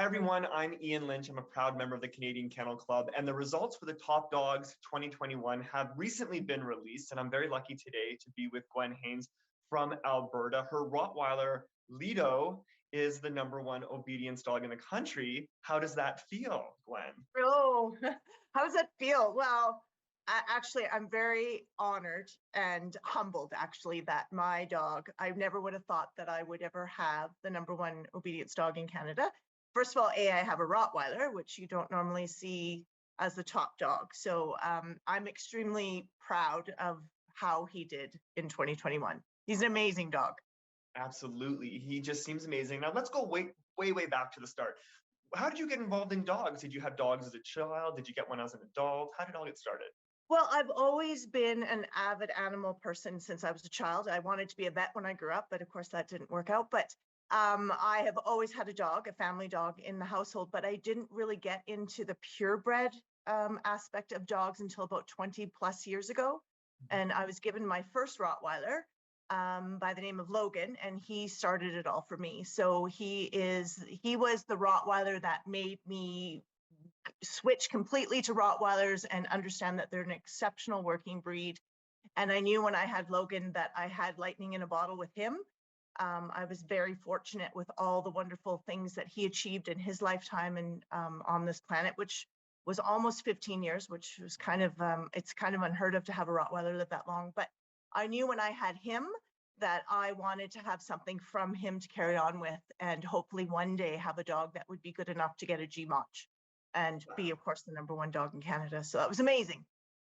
everyone, I'm Ian Lynch. I'm a proud member of the Canadian Kennel Club, and the results for the Top Dogs 2021 have recently been released, and I'm very lucky today to be with Gwen Haynes from Alberta. Her Rottweiler, Lido, is the #1 obedience dog in the country. How does that feel, Gwen? Oh, how does that feel? Well, I'm very honored and humbled, actually, that my dog, I never would have thought that I would ever have the #1 obedience dog in Canada. First of all, I have a Rottweiler, which you don't normally see as the top dog. So I'm extremely proud of how he did in 2021. He's an amazing dog. Absolutely. He just seems amazing. Now let's go way back to the start. How did you get involved in dogs? Did you have dogs as a child? Did you get one as an adult? How did it all get started? Well, I've always been an avid animal person since I was a child. I wanted to be a vet when I grew up, but of course that didn't work out. But I have always had a dog, a family dog in the household, but I didn't really get into the purebred aspect of dogs until about 20 plus years ago. And I was given my first Rottweiler by the name of Logan, and he started it all for me. So he was the Rottweiler that made me switch completely to Rottweilers and understand that they're an exceptional working breed. And I knew when I had Logan that I had lightning in a bottle with him. I was very fortunate with all the wonderful things that he achieved in his lifetime and on this planet, which was almost 15 years, which was it's kind of unheard of to have a Rottweiler live that long. But I knew when I had him that I wanted to have something from him to carry on with, and hopefully one day have a dog that would be good enough to get a GMOTCH and be, of course, the #1 dog in Canada. So that was amazing.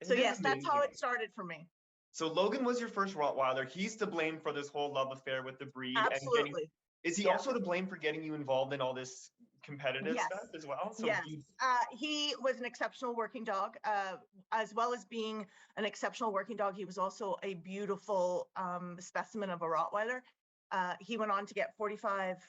So yes, that's how it started for me. So Logan was your first Rottweiler. He's to blame for this whole love affair with the breed. Absolutely. Is he also to blame for getting you involved in all this competitive stuff as well? So yes. He was an exceptional working dog. As well as being an exceptional working dog, he was also a beautiful specimen of a Rottweiler. He went on to get 45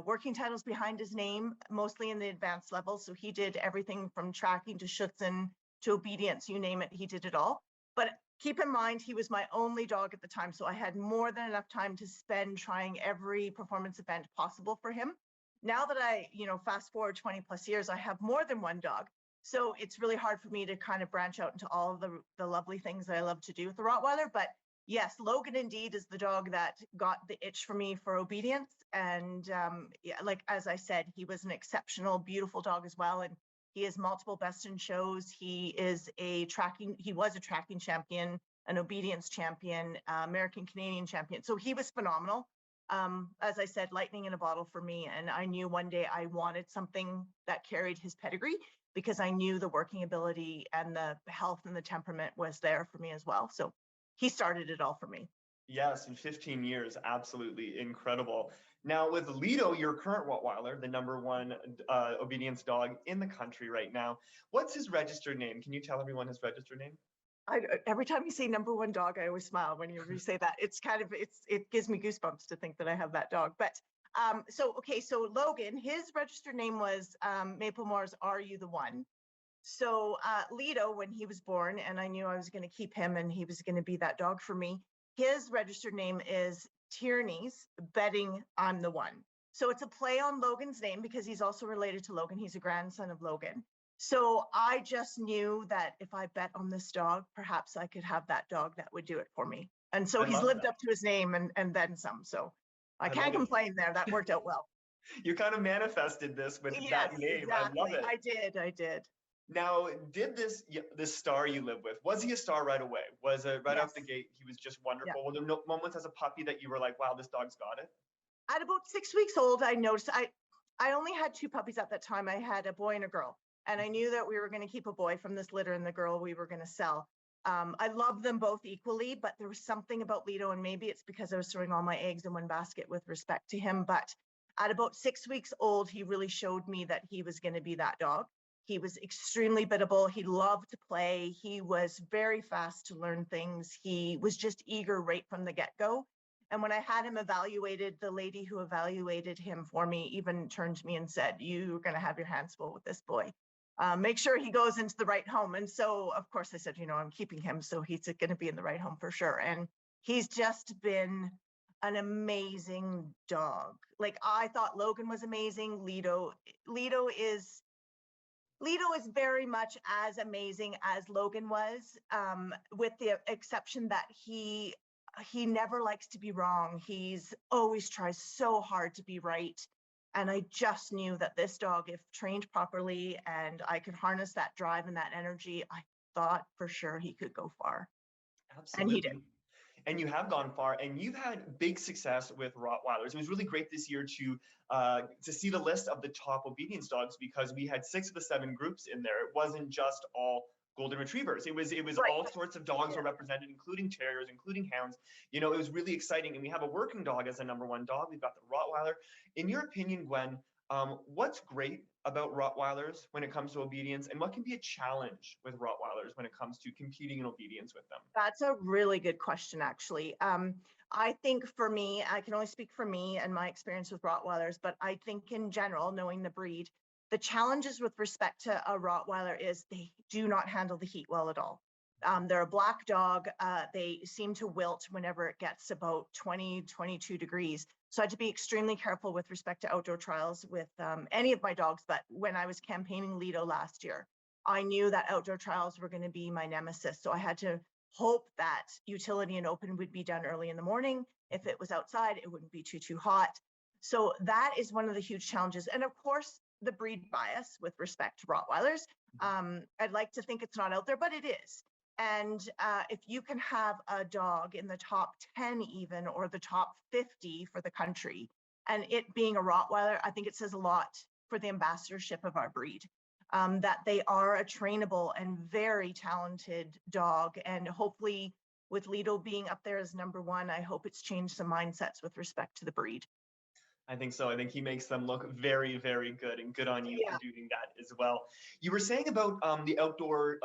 working titles behind his name, mostly in the advanced level. So he did everything from tracking to schutzen to obedience, you name it, he did it all. But keep in mind, he was my only dog at the time. So I had more than enough time to spend trying every performance event possible for him. Now that I, fast forward 20 plus years, I have more than one dog. So it's really hard for me to kind of branch out into all of the lovely things that I love to do with the Rottweiler. But yes, Logan indeed is the dog that got the itch for me for obedience. And like, as I said, he was an exceptional, beautiful dog as well. And he has multiple best in shows. He was a tracking champion, an obedience champion, American Canadian champion. So he was phenomenal. As I said, lightning in a bottle for me. And I knew one day I wanted something that carried his pedigree, because I knew the working ability and the health and the temperament was there for me as well. So he started it all for me. Yes, in 15 years, absolutely incredible. Now with Lido, your current Rottweiler, the #1 obedience dog in the country right now, what's his registered name? Can you tell everyone his registered name? Every time you say #1 dog, I always smile when you say that. It gives me goosebumps to think that I have that dog. But so Logan, his registered name was Maple Moore's Are You the One? So Lido, when he was born, and I knew I was going to keep him and he was going to be that dog for me, his registered name is Tierney's Betting I'm the One. So it's a play on Logan's name because he's also related to Logan. He's a grandson of Logan. So I just knew that if I bet on this dog, perhaps I could have that dog that would do it for me. And so he's lived up to his name and then some. So I can't complain there. That worked out well. You kind of manifested this with that name. Exactly. I love it. I did. Now, did this star you live with, was he a star right away? Was it right off the gate, he was just wonderful? Yeah. Were there no moments as a puppy that you were like, wow, this dog's got it? At about 6 weeks old, I noticed I only had 2 puppies at that time. I had a boy and a girl. And I knew that we were going to keep a boy from this litter and the girl we were going to sell. I love them both equally, but there was something about Lido, and maybe it's because I was throwing all my eggs in one basket with respect to him. But at about 6 weeks old, he really showed me that he was going to be that dog. He was extremely biddable. He loved to play. He was very fast to learn things. He was just eager right from the get-go. And when I had him evaluated, the lady who evaluated him for me even turned to me and said, "You're going to have your hands full with this boy. Make sure he goes into the right home." And so, of course, I said, I'm keeping him, so he's going to be in the right home for sure. And he's just been an amazing dog. Like, I thought Logan was amazing. Lido is very much as amazing as Logan was, with the exception that he never likes to be wrong. He's always tries so hard to be right. And I just knew that this dog, if trained properly and I could harness that drive and that energy, I thought for sure he could go far. And he did. Absolutely. And you have gone far, and you've had big success with Rottweilers. It was really great this year to see the list of the top obedience dogs, because we had 6 of the 7 groups in there. It wasn't just all golden retrievers. It was Right. all sorts of dogs were represented, including terriers, including hounds. You know, it was really exciting. And we have a working dog as a #1 dog. We've got the Rottweiler. In your opinion, Gwen, what's great about Rottweilers when it comes to obedience, and what can be a challenge with Rottweilers when it comes to competing in obedience with them? That's a really good question, actually. I think for me, I can only speak for me and my experience with Rottweilers, but I think in general, knowing the breed, the challenges with respect to a Rottweiler is they do not handle the heat well at all. They're a black dog. They seem to wilt whenever it gets about 20, 22 degrees. So I had to be extremely careful with respect to outdoor trials with any of my dogs. But when I was campaigning Lido last year, I knew that outdoor trials were going to be my nemesis. So I had to hope that utility and open would be done early in the morning. If it was outside, it wouldn't be too hot. So that is one of the huge challenges. And of course, the breed bias with respect to Rottweilers. I'd like to think it's not out there, but it is. And if you can have a dog in the top 10 even, or the top 50 for the country, and it being a Rottweiler, I think it says a lot for the ambassadorship of our breed. That they are a trainable and very talented dog. And hopefully with Lido being up there as #1, I hope it's changed some mindsets with respect to the breed. I think so. I think he makes them look very, very good, and good on you Yeah. for doing that as well. You were saying about the outdoor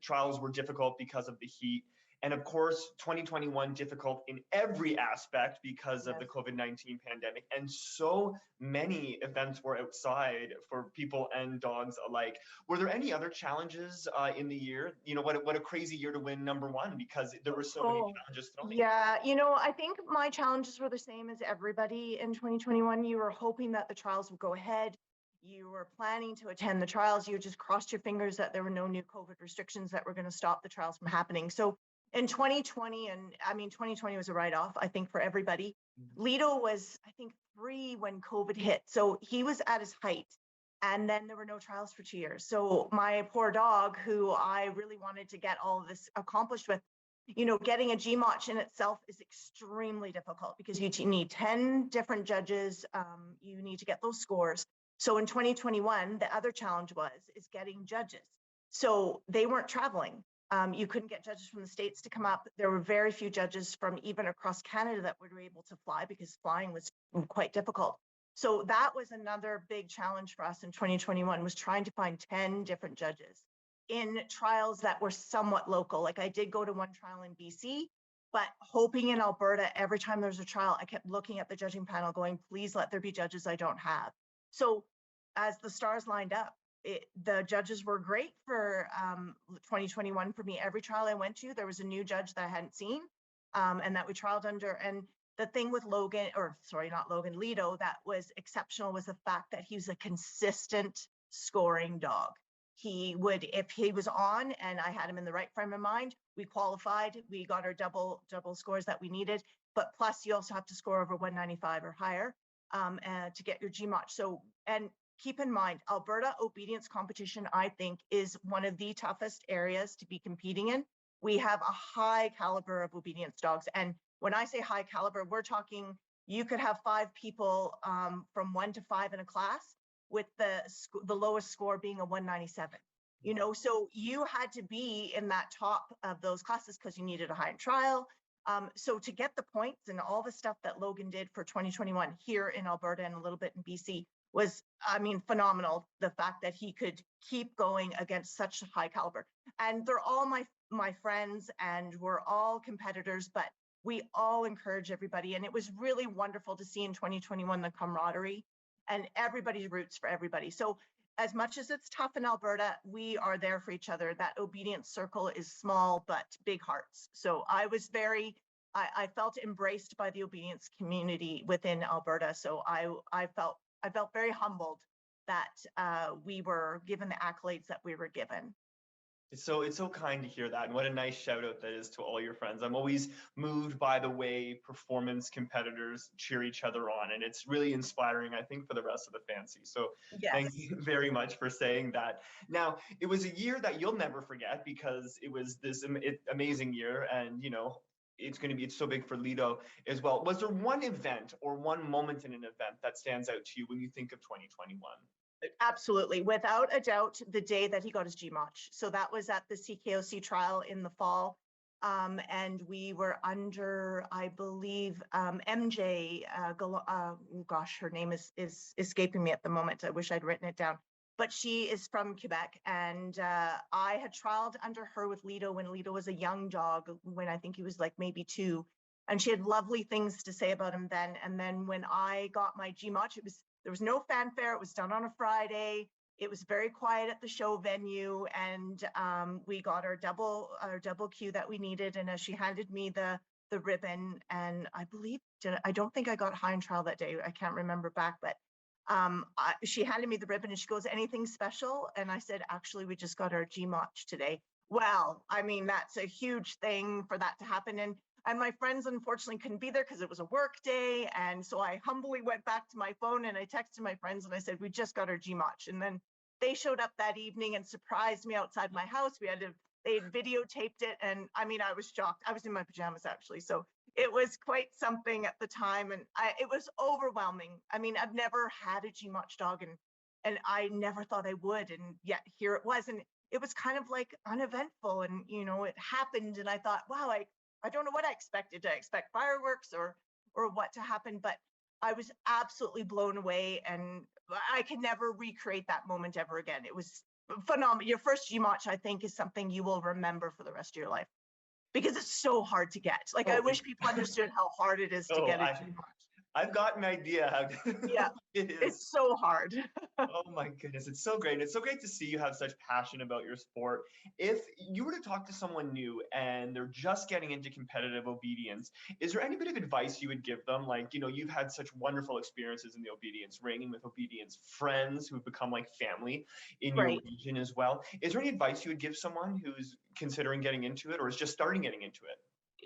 trials were difficult because of the heat. And of course, 2021 difficult in every aspect because of the Yes. COVID-19 pandemic. And so many events were outside for people and dogs alike. Were there any other challenges in the year? You know, what a crazy year to win #1, because there were so many Oh, challenges thrown at you. yeah. I think my challenges were the same as everybody in 2021. You were hoping that the trials would go ahead. You were planning to attend the trials. You just crossed your fingers that there were no new COVID restrictions that were going to stop the trials from happening. So in 2020, and I mean, 2020 was a write-off, I think, for everybody. Lido was, I think, 3 when COVID hit. So he was at his height. And then there were no trials for 2 years. So my poor dog, who I really wanted to get all of this accomplished with, getting a GMOTCH in itself is extremely difficult because you need 10 different judges. You need to get those scores. So in 2021, the other challenge is getting judges. So they weren't traveling. You couldn't get judges from the States to come up. There were very few judges from even across Canada that were able to fly because flying was quite difficult. So that was another big challenge for us in 2021, was trying to find 10 different judges in trials that were somewhat local. Like, I did go to one trial in BC, but hoping in Alberta, every time there's a trial, I kept looking at the judging panel going, please let there be judges I don't have. So as the stars lined up, the judges were great for 2021 for me. Every trial I went to, there was a new judge that I hadn't seen, and that we trialed under. And the thing with Lido, that was exceptional was the fact that he was a consistent scoring dog. He would, if he was on and I had him in the right frame of mind, we qualified, we got our double scores that we needed. But plus, you also have to score over 195 or higher to get your GMOTCH. So, and keep in mind, Alberta obedience competition, I think, is one of the toughest areas to be competing in. We have a high caliber of obedience dogs. And when I say high caliber, we're talking, you could have 5 people from 1 to 5 in a class, with the lowest score being a 197. So you had to be in that top of those classes because you needed a high trial. So to get the points and all the stuff that Logan did for 2021 here in Alberta and a little bit in BC was, I mean, phenomenal. The fact that he could keep going against such high caliber. And they're all my friends, and we're all competitors, but we all encourage everybody. And it was really wonderful to see in 2021 the camaraderie, and everybody roots for everybody. So as much as it's tough in Alberta, we are there for each other. That obedience circle is small, but big hearts. So I was very I felt embraced by the obedience community within Alberta. So I felt very humbled that we were given the accolades that we were given. It's so kind to hear that, and what a nice shout out that is to all your friends. I'm always moved by the way performance competitors cheer each other on, and it's really inspiring, I think, for the rest of the fancy. So thank Yes. you very much for saying that. Now, it was a year that you'll never forget because it was this amazing year, and it's so big for Lido as well. Was there one event or one moment in an event that stands out to you when you think of 2021? Absolutely. Without a doubt, the day that he got his GMOTCH. So that was at the CKOC trial in the fall. And we were under, I believe, MJ, gosh, her name is escaping me at the moment. I wish I'd written it down. But she is from Quebec. And I had trialed under her with Lido when Lido was a young dog, when I think he was like maybe 2. And she had lovely things to say about him then. And then when I got my GMOTCH, there was no fanfare. It was done on a Friday. It was very quiet at the show venue, and we got our double Q that we needed. And as she handed me the ribbon, and I believe I don't think I got high in trial that day. I can't remember back, but she handed me the ribbon and she goes, "Anything special?" And I said, "Actually, we just got our GMOTCH today." Well, I mean, that's a huge thing for that to happen. And my friends unfortunately couldn't be there because it was a work day. And so I humbly went back to my phone and I texted my friends and I said, "We just got our GMOTCH." And then they showed up that evening and surprised me outside my house. They had videotaped it. And I mean, I was shocked. I was in my pajamas actually. So it was quite something at the time. And it was overwhelming. I mean, I've never had a GMOTCH dog and I never thought I would. And yet here it was. And it was kind of like uneventful. And, it happened. And I thought, wow, I don't know what I expected. Did I expect fireworks or what to happen? But I was absolutely blown away, and I can never recreate that moment ever again. It was phenomenal. Your first GMOTCH, I think, is something you will remember for the rest of your life because it's so hard to get. Like, I Oh, wish people understood how hard it is to oh, get a GMOTCH. I've got an idea how Yeah, it is. it's so hard. Oh my goodness, it's so great. It's so great to see you have such passion about your sport. If you were to talk to someone new and they're just getting into competitive obedience, is there any bit of advice you would give them? Like, you've had such wonderful experiences in the obedience ring and with obedience friends who've become like family in your Right. region as well. Is there any advice you would give someone who's considering getting into it or is just starting getting into it?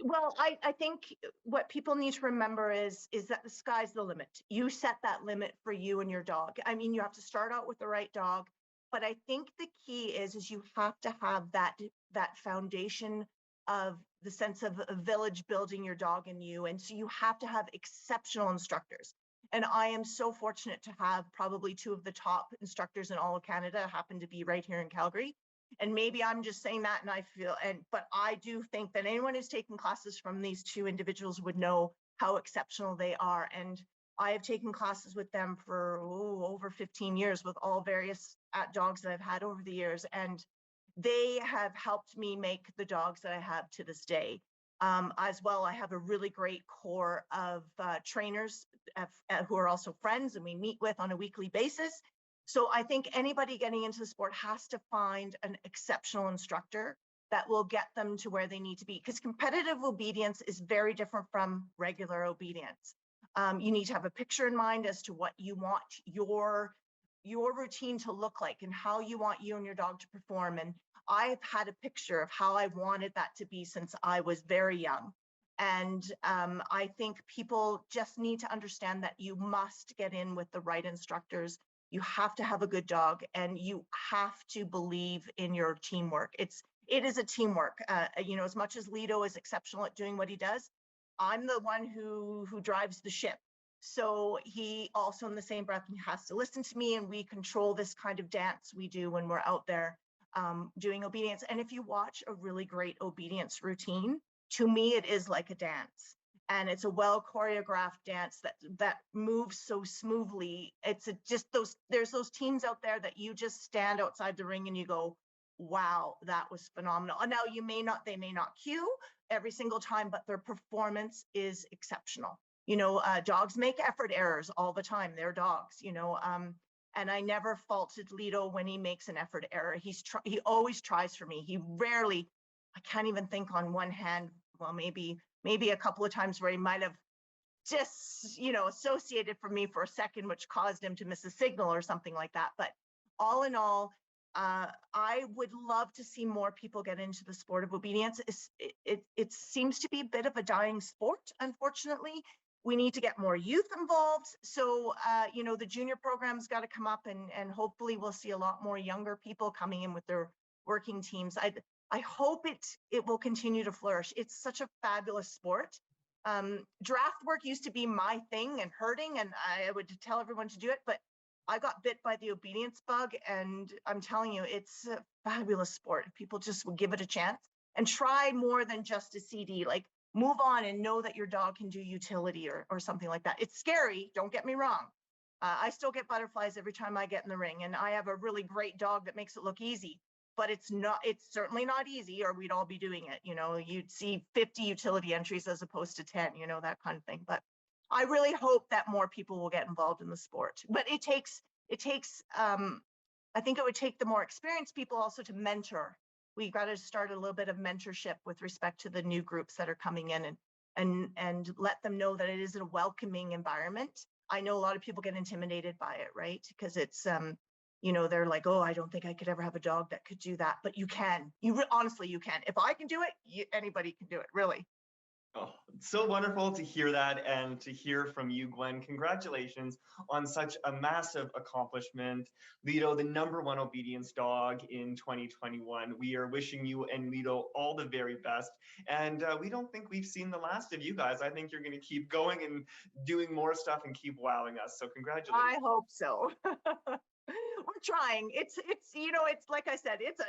Well, I think what people need to remember is that the sky's the limit. You set that limit for you and your dog. I mean, you have to start out with the right dog, but I think the key is you have to have that foundation of the sense of a village building your dog and you. And so you have to have exceptional instructors. And I am so fortunate to have probably 2 of the top instructors in all of Canada happen to be right here in Calgary. And maybe I'm just saying that and but I do think that anyone who's taken classes from these 2 individuals would know how exceptional they are. And I have taken classes with them for over 15 years with all various dogs that I've had over the years. And they have helped me make the dogs that I have to this day. As well, I have a really great core of trainers who are also friends and we meet with on a weekly basis. So I think anybody getting into the sport has to find an exceptional instructor that will get them to where they need to be, because competitive obedience is very different from regular obedience. You need to have a picture in mind as to what you want your routine to look like and how you want you and your dog to perform. And I've had a picture of how I wanted that to be since I was very young. And I think people just need to understand that you must get in with the right instructors. You have to have a good dog and you have to believe in your teamwork. It is a teamwork. As much as Lido is exceptional at doing what he does, I'm the one who drives the ship. So he also in the same breath, he has to listen to me, and we control this kind of dance we do when we're out there doing obedience. And if you watch a really great obedience routine, to me, it is like a dance. And it's a well choreographed dance that moves so smoothly. There's those teams out there that you just stand outside the ring and you go, wow, that was phenomenal. And now they may not cue every single time, but their performance is exceptional. Dogs make effort errors all the time. They're dogs, and I never faulted Lido when he makes an effort error. He always tries for me. He rarely, I can't even think on one hand well, maybe a couple of times where he might have just, associated for me for a second, which caused him to miss a signal or something like that. But all in all, I would love to see more people get into the sport of obedience. It seems to be a bit of a dying sport, unfortunately. We need to get more youth involved. So, the junior program's got to come up, and hopefully we'll see a lot more younger people coming in with their working teams. I hope it will continue to flourish. It's such a fabulous sport. Draft work used to be my thing and hurting, and I would tell everyone to do it, but I got bit by the obedience bug, and I'm telling you, it's a fabulous sport. If people just would give it a chance and try more than just a CD, like move on and know that your dog can do utility or something like that. It's scary, don't get me wrong. I still get butterflies every time I get in the ring, and I have a really great dog that makes it look easy, but it's certainly not easy, or we'd all be doing it. You'd see 50 utility entries as opposed to 10, that kind of thing. But I really hope that more people will get involved in the sport. But it takes, I think it would take the more experienced people also to mentor. We've got to start a little bit of mentorship with respect to the new groups that are coming in, and let them know that it is a welcoming environment. I know a lot of people get intimidated by it, right? Because it's, they're like, oh, I don't think I could ever have a dog that could do that. But you can. Honestly, you can. If I can do it, anybody can do it, really. Oh, it's so wonderful to hear that and to hear from you, Gwen. Congratulations on such a massive accomplishment. Lido, the #1 obedience dog in 2021. We are wishing you and Lido all the very best. And we don't think we've seen the last of you guys. I think you're going to keep going and doing more stuff and keep wowing us. So congratulations. I hope so. We're trying. It's like I said, it's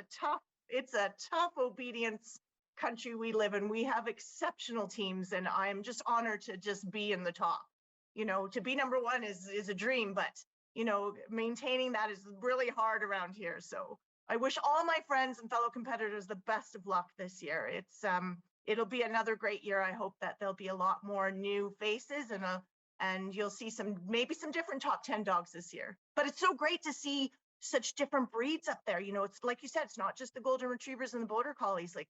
a tough obedience country we live in. We have exceptional teams, and I'm just honored to just be in the top. To be #1 is a dream, but maintaining that is really hard around here. So I wish all my friends and fellow competitors the best of luck this year. It'll be another great year. I hope that there'll be a lot more new faces, and you'll see maybe some different top 10 dogs this year. But it's so great to see such different breeds up there. It's like you said, it's not just the golden retrievers and the border collies. Like,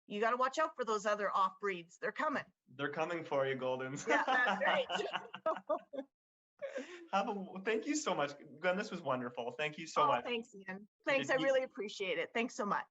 you got to watch out for those other off breeds. They're coming. They're coming for you, Goldens. Yeah, that's right. Thank you so much, Gwen. This was wonderful. Thank you so much. Thanks, Ian. Thanks. I really appreciate it. Thanks so much.